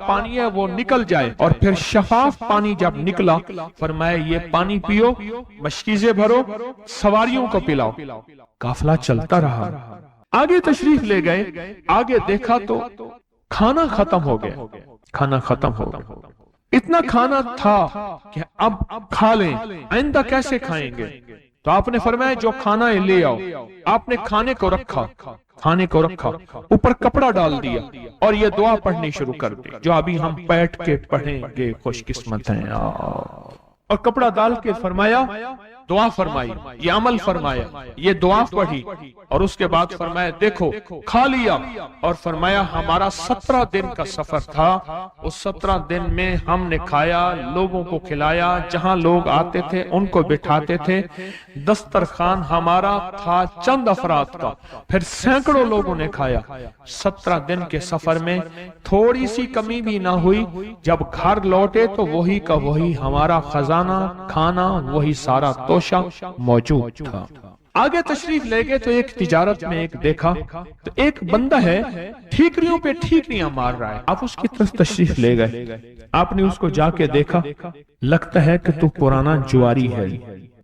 پانی ہے وہ نکل جائے، اور پھر شفاف پانی جب نکلا فرمایا یہ پانی پیو، مشکیزیں بھرو، سواریوں کو پلاؤ۔ قافلہ چلتا رہا، آگے تشریف لے گئے، آگے دیکھا تو کھانا ختم ہو گیا، کھانا ختم ہو گیا۔ اتنا کھانا تھا کہ اب کھا لیں، آئندہ کیسے کھائیں گے؟ تو آپ نے فرمایا جو کھانا ہے لے آؤ۔ آپ نے کھانے کو رکھا، کھانے کو رکھا، اوپر کپڑا ڈال دیا اور یہ دعا پڑھنی شروع کر دی جو ابھی ہم بیٹھ کے پڑھیں گے، خوش قسمت ہیں۔ اور کپڑا ڈال کے فرمایا دعا فرمائی، یہ عمل فرمایا، یہ دعا پڑھی، اور اس کے بعد فرمایا دیکھو کھا لیا، اور فرمایا ہمارا 17 دن کا سفر تھا، اس 17 دن میں ہم نے کھایا، لوگوں کو کھلایا، جہاں لوگ آتے تھے ان کو بٹھاتے تھے، دسترخوان ہمارا تھا چند افراد کا، پھر سینکڑوں لوگوں نے کھایا۔ 17 دن کے سفر میں تھوڑی سی کمی بھی نہ ہوئی، جب گھر لوٹے تو وہی کا وہی ہمارا خزانہ، کھانا وہی سارا توشہ موجود تھا۔ آگے تشریف لے گئے تو ایک تجارت میں ایک دیکھا تو ایک بندہ ہے ٹھیکریوں پہ ٹھیکریاں مار رہا ہے، آپ اس کی طرف تشریف لے گئے، آپ نے اس کو جا کے دیکھا، لگتا ہے کہ تو پرانا جواری ہے۔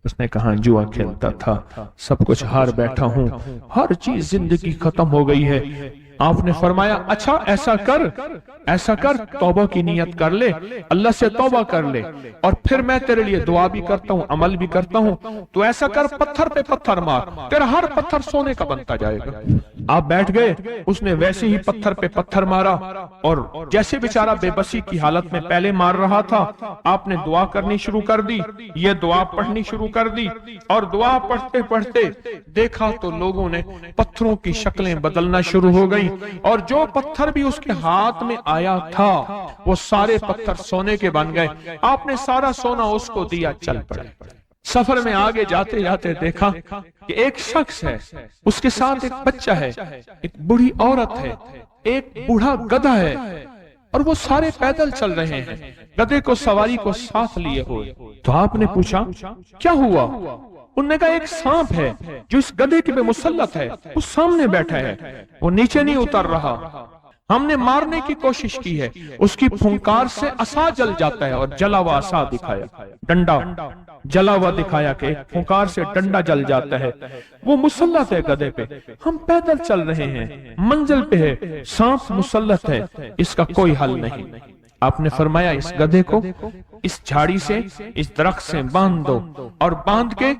اس نے کہا جوا کھیلتا تھا، سب کچھ ہار بیٹھا ہوں، ہر چیز زندگی ختم ہو گئی ہے۔ آپ نے فرمایا اچھا ایسا کر توبہ کی نیت کر لے، اللہ سے توبہ کر لے، اور پھر میں تیرے لیے دعا بھی کرتا ہوں، عمل بھی کرتا ہوں، تو ایسا کر پتھر پہ پتھر مار، تیرا ہر پتھر سونے کا بنتا جائے گا۔ آپ بیٹھ گئے، اس نے ویسے ہی پتھر پہ پتھر مارا، اور جیسے بیچارہ بے بسی کی حالت میں پہلے مار رہا تھا، آپ نے دعا کرنی شروع کر دی، یہ دعا پڑھنی شروع کر دی، اور دعا پڑھتے پڑھتے دیکھا تو لوگوں نے پتھروں کی شکلیں بدلنا شروع ہو گئی، اور جو پتھر بھی اس کے ہاتھ میں آیا تھا وہ سارے پتھر سونے کے بن گئے۔ آپ نے سارا سونا اس کو دیا، چل پڑے۔ سفر میں آگے جاتے جاتے دیکھا کہ ایک شخص ہے، اس کے ساتھ ایک بچہ ہے، ایک بڑی عورت ہے، ایک بوڑھا گدھا ہے، اور وہ سارے پیدل چل رہے ہیں، گدھے کو سواری کو ساتھ لیے ہوئے۔ تو آپ نے پوچھا کیا ہوا؟ انہوں نے کہا ایک سانپ ہے جو اس گدھے کے پہ مسلط ہے، وہ سامنے بیٹھا ہے، وہ نیچے نہیں اتر رہا، ہم نے مارنے کی کوشش کی ہے، اس کی پھنکار سے عصا جل جاتا ہے، اور جلا ہوا عصا دکھایا، ڈنڈا جلا ہوا دکھایا کہ ایک پھنکار سے ڈنڈا جل جاتا ہے، وہ مسلط ہے گدھے پہ، ہم پیدل چل رہے ہیں، منزل پہ ہے، سانپ مسلط ہے، اس کا کوئی حل نہیں۔ آپ نے فرمایا اس گدھے کو اس جھاڑی سے، اس درخت سے باندھ دو، اور باندھ کے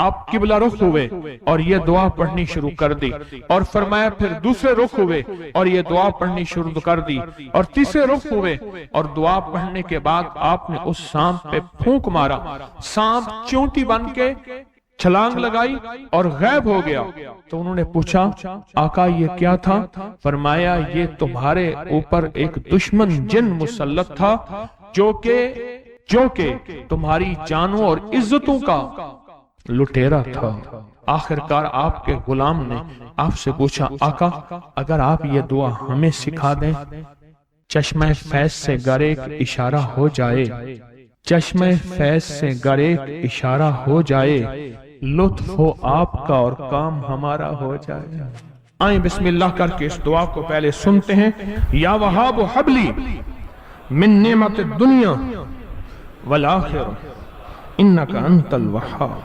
آپ قبلہ رخ ہوئے اور یہ دعا پڑھنی شروع کر دی، اور فرمایا پھر دوسرے رخ ہوئے اور یہ دعا پڑھنی شروع کر دی، اور تیسرے رخ ہوئے، اور دعا پڑھنے کے بعد آپ نے اس سانپ پہ پھونک مارا، سانپ چونٹی بن کے چھلانگ لگائی اور غائب ہو گیا۔ تو انہوں نے پوچھا آقا یہ کیا تھا؟ فرمایا یہ تمہارے اوپر ایک دشمن جن مسلط تھا جو کہ تمہاری جانوں اور عزتوں کا لٹیرا تھا۔ آخرکار آپ کے غلام نے آپ سے پوچھا آقا اگر آپ یہ دعا ہمیں سکھا دیں، چشمہ فیض سے گر ایک اشارہ ہو جائے، چشمہ فیض سے گر ایک اشارہ ہو جائے، لطف ہو آپ کا اور کام ہمارا ہو جائے۔ آئیں بسم اللہ کر کے اس دعا کو پہلے سنتے ہیں۔ یا وہاب حبلی من نعمت الدنیا والآخرہ انکا انت الوہاب۔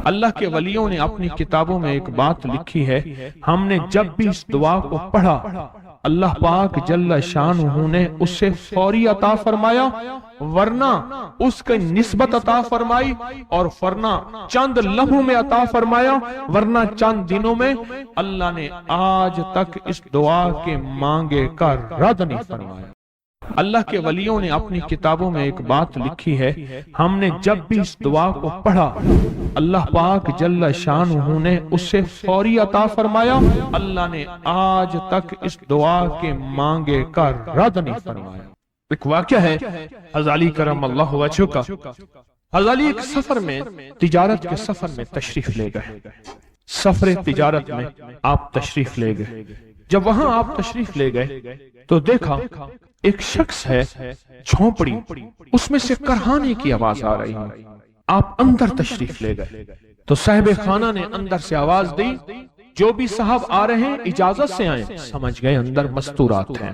اللہ کے ولیوں نے اپنی کتابوں میں ایک بات لکھی ہے، ہم نے جب بھی اس دعا کو پڑھا اللہ پاک جل شانہ نے اسے فوری عطا فرمایا، ورنہ اس کی نسبت عطا فرمائی، اور ورنہ چند لمحوں میں عطا فرمایا، ورنہ چند دنوں میں۔ اللہ نے آج تک اس دعا کے مانگے کا رد نہیں فرمایا۔ اللہ کے ولیوں نے اپنی کتابوں میں ایک بات لکھی ہے، ہم نے جب بھی اس دعا کو پڑھا اللہ پاک جل شانہ نے اسے فوری عطا فرمایا، اللہ نے آج تک اس دعا کے مانگے کا رد نہیں فرمایا۔ ایک واقعہ ہے غزالی کرم اللہ وجہہ کا۔ غزالی ایک سفر میں، تجارت کے سفر میں تشریف لے گئے، سفر تجارت میں آپ تشریف لے گئے۔ جب وہاں آپ تشریف لے گئے تو دیکھا ایک شخص ہے جھونپڑی، اس میں سے کرہانے کی آواز آ رہی ہے۔ آپ اندر تشریف لے گئے تو صاحب خانہ نے اندر سے آواز دی جو بھی صاحب آ رہے ہیں اجازت سے آئیں۔ سمجھ گئے اندر مستورات ہیں،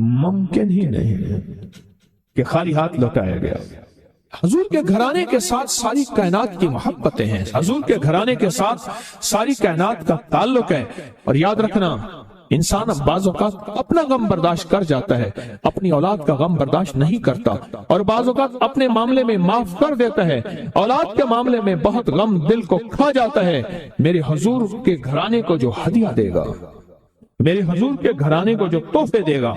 ممکن ہی نہیں ہے کہ خالی ہاتھ لوٹایا گیا۔ حضور کے گھرانے کے ساتھ ساری کائنات کی محبتیں ہیں، حضور کے گھرانے کے ساتھ ساری کائنات کا تعلق ہے۔ اور یاد رکھنا، انسان بعض اوقات اپنا غم برداشت کر جاتا ہے، اپنی اولاد کا غم برداشت نہیں کرتا، اور بعض اوقات اپنے معاملے میں معاف کر دیتا ہے، اولاد کے معاملے میں بہت غم دل کو کھا جاتا ہے۔ میرے حضور کے گھرانے کو جو ہدیہ دے گا، میرے حضور کے گھرانے کو جو تحفے دے گا،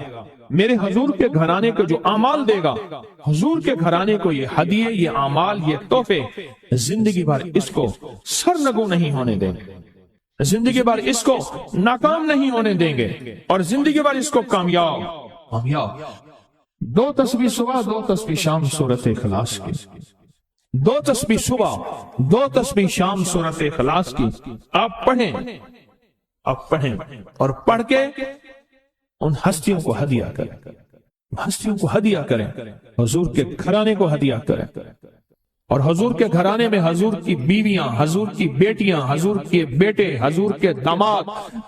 میرے حضور کے گھرانے کو جو اعمال دے گا، حضور کے گھرانے کو یہ ہدیے، یہ اعمال، یہ تحفے زندگی بھر اس کو سرنگو نہیں ہونے دیں گے، زندگی بھر اس کو ناکام نہیں ہونے دیں گے، اور زندگی بھر اس کو کامیاب۔ 2 تسبیح صبح 2 تسبیح شام سورۃ اخلاص کی، 2 تسبیح صبح 2 تسبیح شام سورۃ اخلاص کی آپ پڑھیں اور پڑھ کے ان ہستیوں کو ہدیہ کریں، ہستیوں کو ہدیہ کریں، حضور کے گھرانے کو ہدیہ کریں، اور حضور کے گھرانے میں حضور کی بیویاں، حضور کی بیٹیاں، حضور کے بیٹے، حضور کے داماد،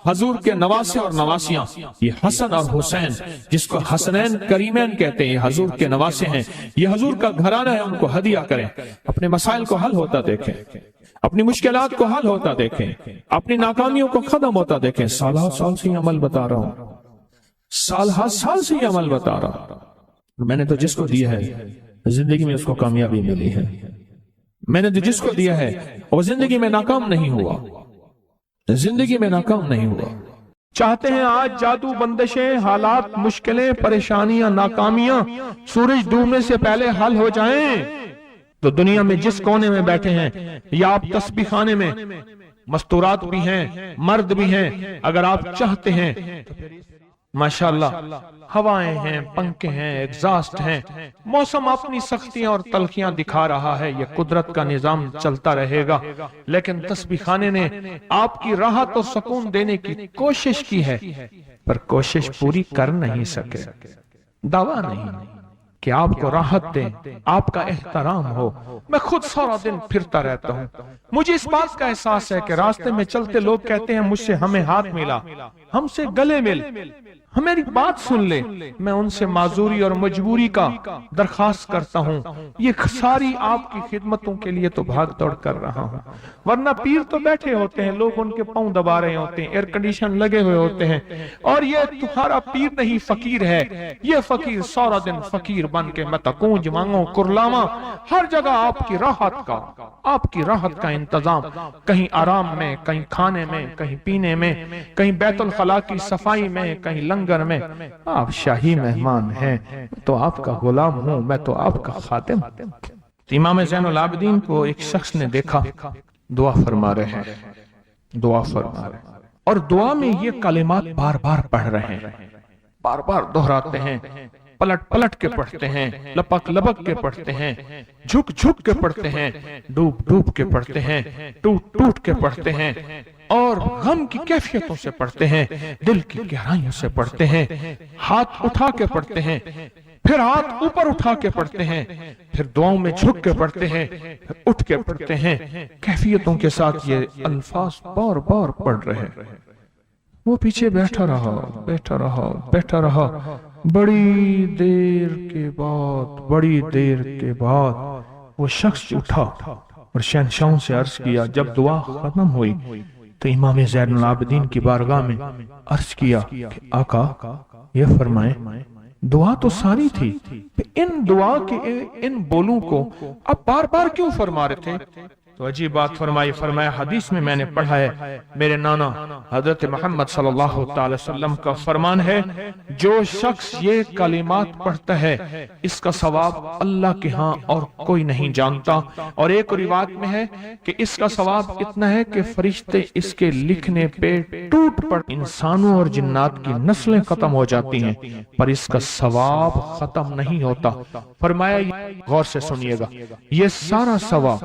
حضور کے نواسے اور نواسیاں، یہ حسن اور حسین جس کو حسنین کریمین کہتے ہیں، حضور کے نواسے ہیں، یہ حضور کا گھرانہ ہے، ان کو ہدیہ کریں۔ اپنے مسائل کو حل ہوتا دیکھیں، اپنی مشکلات کو حل ہوتا دیکھیں، اپنی ناکامیوں کو ختم ہوتا دیکھیں۔ سالہ سال سے یہ عمل بتا رہا ہوں، سالہ سال سے یہ عمل بتا رہا ہوں۔ میں نے تو جس کو دیا ہے زندگی میں اس کو کامیابی ملی ہے، میں نے تو جس کو دیا ہے وہ زندگی میں ناکام نہیں ہوا، زندگی میں ناکام نہیں ہوا۔ چاہتے ہیں آج جادو، بندشیں، حالات، مشکلیں، پریشانیاں، ناکامیاں سورج ڈوبنے سے پہلے حل ہو جائیں، تو دنیا میں جس کونے میں بیٹھے ہیں، یا آپ تسبیح خانے میں، مستورات بھی ہیں، مرد بھی ہیں، اگر آپ چاہتے ہیں ماشاءاللہ ہوائیں ہیں، پنکھے ہیں، ایگزاسٹ ہیں، موسم اپنی سختیاں اور تلخیاں دکھا رہا ہے، یہ قدرت کا نظام چلتا رہے گا، لیکن تسبیح خانے نے آپ کی راحت اور سکون دینے کی کوشش کی ہے، پر کوشش پوری کر نہیں سکے۔ دعویٰ نہیں کہ آپ کو راحت دیں، آپ کا احترام ہو۔ میں خود سارا دن پھرتا رہتا ہوں، مجھے اس بات کا احساس ہے کہ راستے میں چلتے لوگ کہتے ہیں مجھ سے ہمیں ہاتھ ملا، ہم سے گلے مل، ہماری بات سن لے، میں ان سے معذوری اور مجبوری کا درخواست کرتا ہوں۔ یہ ساری آپ کی خدمتوں کے لیے تو بھاگ دوڑ کر رہا ہوں، ورنہ پیر تو بیٹھے ہوتے ہیں، لوگ ان کے پاؤں دبا رہے ہوتے ہیں، ایئر کنڈیشن لگے ہوئے ہوتے ہیں، اور یہ تمہارا پیر نہیں فقیر ہے، یہ فقیر سارا دن فقیر بن کے متکونج مانگو کرلاواں، ہر جگہ آپ کی راحت کا انتظام، کہیں آرام میں، کہیں کھانے میں، کہیں پینے میں، کہیں بیت الخلاء کی صفائی میں، کہیں لنگر میں۔ آپ شاہی مہمان ہیں تو آپ کا غلام ہوں، میں تو آپ کا خادم۔ امام زین العابدین کو ایک شخص نے دیکھا، دعا فرما رہے ہیں، اور دعا میں یہ کلمات بار بار پڑھ رہے ہیں، بار بار دہراتے ہیں، پلٹ پلٹ کے پڑھتے ہیں، لپک لپک کے پڑھتے ہیں، جھک جھک کے پڑھتے ہیں، ڈوب ڈوب کے پڑھتے ہیں، ٹوٹ ٹوٹ کے پڑھتے ہیں، اور غم کی کیفیتوں سے پڑھتے ہیں، دل کی گہرائیوں سے پڑھتے ہیں، ہاتھ اٹھا کے پڑھتے ہیں، پھر ہاتھ اوپر اٹھا کے پڑھتے ہیں، پھر دعاؤں میں جھک کے پڑھتے ہیں، پھر اٹھ کے پڑھتے ہیں، کیفیتوں کے ساتھ یہ الفاظ بار بار پڑھ رہے۔ وہ پیچھے بیٹھا رہا، بڑی دیر کے بعد وہ شخص اٹھا اور شہنشاہوں سے عرض کیا۔ جب دعا ختم ہوئی تو امام زین العابدین کی بارگاہ میں عرض کیا کہ آقا یہ فرمائیں، دعا تو ساری تھی، ان دعا کے ان بولوں کو آپ بار بار کیوں فرما رہے تھے؟ تو عجیب بات فرمایا حدیث میں نے پڑھا ہے، میرے نانا حضرت محمد صلی اللہ تعالی وسلم کا فرمان ہے، جو شخص یہ کلمات پڑھتا ہے اس کا ثواب اللہ کے ہاں اور کوئی نہیں جانتا، اور ایک روایت میں ہے کہ اس کا ثواب اتنا ہے کہ فرشتے اس کے لکھنے پہ ٹوٹ پڑ، انسانوں اور جنات کی نسلیں ختم ہو جاتی ہیں پر اس کا ثواب ختم نہیں ہوتا۔ فرمایا غور سے سنیے گا، یہ سارا ثواب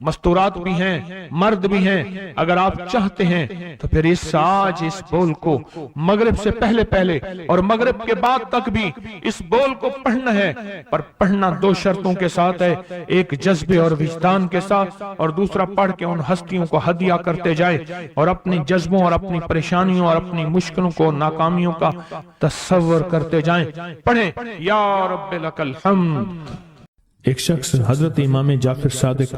مستورات بھی ہیں، مرد بھی ہیں، اگر آپ چاہتے ہیں تو پھر آج اس بول کو مغرب سے پہلے اور مغرب کے بعد تک بھی اس بول کو پڑھنا ہے، پر پڑھنا 2 شرطوں کے ساتھ ہے، ایک جذبے اور وجدان کے ساتھ، اور دوسرا پڑھ کے ان ہستیوں کو ہدیہ کرتے جائے اور اپنی جذبوں اور اپنی پریشانیوں اور اپنی مشکلوں کو، ناکامیوں کا تصور کرتے جائیں۔ پڑھیں یا رب لک الحمد۔ ایک شخص حضرت امام جعفر صادق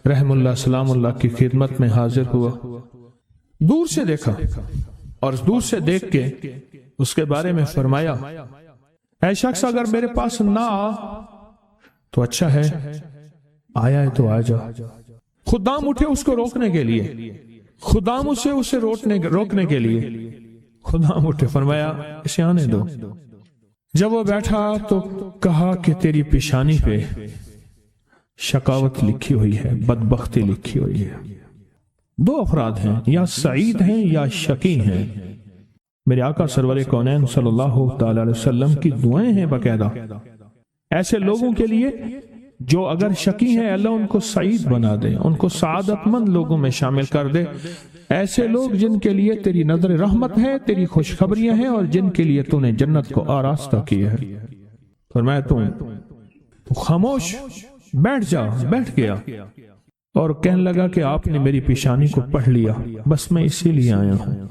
رحم اللہ سلام اللہ کی خدمت میں حاضر ہوا، دور سے دیکھا اور دور سے دیکھ کے اس کے بارے میں فرمایا، اے شخص اگر میرے پاس نہ آ تو اچھا ہے، آیا ہے تو آ جا۔ خدام اٹھے اس کو روکنے کے لیے، خدام اسے روکنے کے لیے خدام اٹھے، فرمایا اسے آنے دو۔ جب وہ بیٹھا تو کہا کہ تیری پیشانی پہ شقاوت لکھی ہوئی ہے، بدبختی لکھی ہوئی ہے۔ 2 افراد ہیں، یا سعید ہیں یا شقی ہیں۔ میرے آقا سرور کونین صلی اللہ تعالی علیہ وسلم کی دعائیں ہیں باقاعدہ ایسے لوگوں کے لیے جو اگر شقی ہیں، اللہ ان کو سعید بنا دے، ان کو سعادت مند لوگوں میں شامل کر دے۔ ایسے لوگ جن کے لیے تیری نظر رحمت ہے، تیری خوشخبریاں ہیں، اور جن کے لیے تو نے جنت کو آراستہ کیا ہے۔ فرمایا تو خاموش بیٹھ جا، بیٹھ گیا اور کہنے لگا کہ آپ نے میری پیشانی کو پڑھ لیا، بس میں اسی لیے آیا ہوں،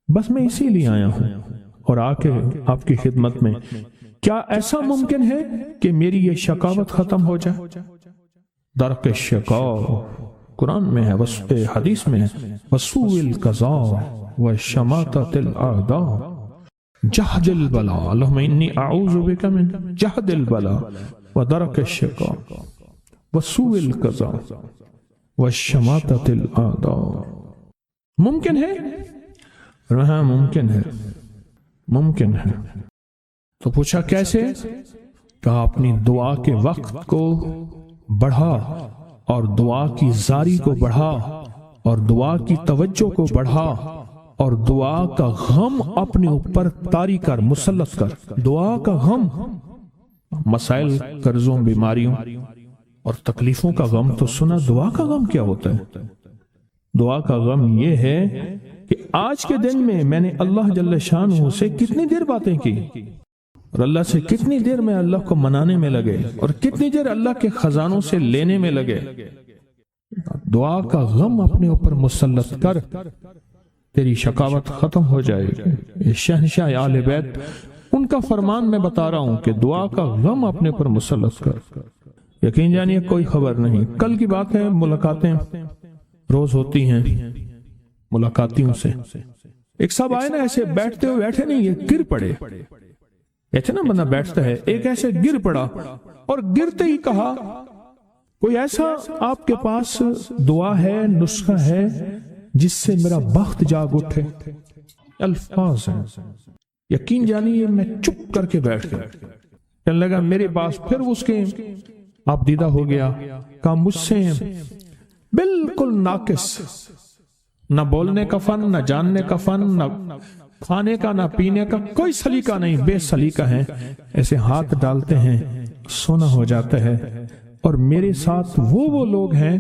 بس میں اسی لیے آیا ہوں اور آ کے آپ کی خدمت میں۔ کیا ایسا ممکن ہے کہ میری یہ شقاوت ختم ہو جائے؟ درک شقاء قرآن میں ہے، حدیث میں ہے، وسوء القضاء وشماتۃ الاعداء جہد البلاء، اللہم انی اعوذ بک من جہد البلاء ودرک الشقاء وسوء القضاء وشماتۃ الاعداء۔ ممکن ہے؟ ہاں ممکن ہے، ممکن ہے۔ تو پوچھا کیسے؟ کہا اپنی دعا کے وقت کو بڑھا اور دعا کی زاری کو بڑھا اور دعا کی توجہ کو بڑھا اور دعا کا غم اپنے اوپر طاری کر، مسلط کر۔ دعا کا غم، مسائل، قرضوں، بیماریوں اور تکلیفوں کا غم تو سنا، دعا کا غم کیا ہوتا ہے؟ دعا کا غم یہ ہے کہ آج کے دن میں نے اللہ جل شانہ سے کتنی دیر باتیں کی اور اللہ سے کتنی دیر میں اللہ کو منانے میں لگے اور کتنی دیر اللہ کے خزانوں سے لینے میں لگے۔ دعا کا غم اپنے اوپر مسلط کر، تیری شقاوت ختم ہو جائے گی۔ شہنشاہ آل بیت ان کا فرمان میں بتا رہا ہوں کہ دعا کا غم اپنے اوپر مسلط کر۔ یقین جانیے کوئی خبر نہیں، کل کی بات ہے، ملاقاتیں روز ہوتی ہیں ملاقاتیوں سے۔ ایک صاحب آئے نا، ایسے بیٹھتے ہوئے بیٹھے نہیں، یہ گر پڑے، ایسے نا بندہ بیٹھتا ہے، ایک ایسے گر پڑا اور گرتے ہی کہا کوئی ایسا آپ کے پاس دعا ہے، نسخہ ہے جس سے میرا بخت جاگ اٹھے؟ الفاظ ہیں، یقین جانیے میں چپ کر کے بیٹھ گیا۔ کہنے لگا میرے پاس، پھر اس کے آپ دیدہ ہو گیا، کہا مجھ سے بالکل ناقص، نہ بولنے کا فن، نہ جاننے کا فن، نہ کھانے کا، نہ پینے کا، کوئی سلیقہ نہیں، بے سلیقہ ہیں، ایسے ہاتھ ڈالتے ہیں سونا ہو جاتا ہے۔ اور میرے ساتھ وہ لوگ ہیں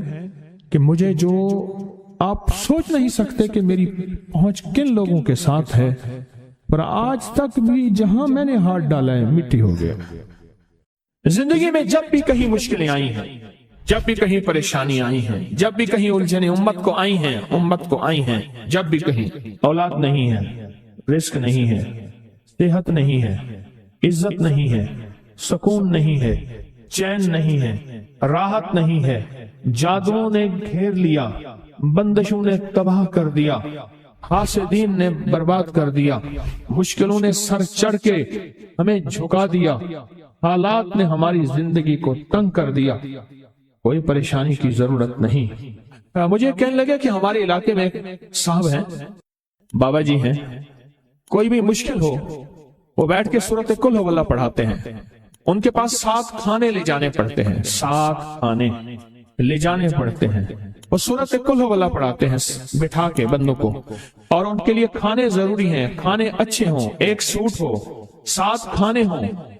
کہ مجھے جو آپ سوچ نہیں سکتے کہ میری پہنچ کن لوگوں کے ساتھ ہے، پر آج تک بھی جہاں میں نے ہاتھ ڈالا ہے مٹی ہو گیا۔ زندگی میں جب بھی کہیں مشکلیں آئی ہیں، جب بھی کہیں پریشانی آئی ہیں، جب بھی کہیں الجھنیں امت کو آئی ہیں، جب بھی کہیں اولاد نہیں ہے، رزق نہیں ہے، صحت نہیں ہے، عزت نہیں ہے، سکون نہیں ہے، چین نہیں ہے، راحت نہیں ہے، جادوؤں نے گھیر لیا، بندشوں نے تباہ کر دیا، حاسدین نے برباد کر دیا، مشکلوں نے سر چڑھ کے ہمیں جھکا دیا، حالات نے ہماری زندگی کو تنگ کر دیا۔ کوئی پریشانی کی ضرورت نہیں۔ مجھے کہنے لگے کہ ہمارے علاقے میں صاحب ہیں، بابا جی ہیں، کوئی بھی مشکل ہو وہ بیٹھ کے سورۃ قل ہو اللہ پڑھاتے ہیں۔ ان کے پاس 7 کھانے لے جانے پڑتے ہیں، 7 کھانے لے جانے پڑتے ہیں، وہ سورۃ قل ہو اللہ پڑھاتے ہیں بٹھا کے بندوں کو، اور ان کے لیے کھانے ضروری ہیں، کھانے اچھے ہوں، ایک سوٹ ہو، 7 کھانے ہوں،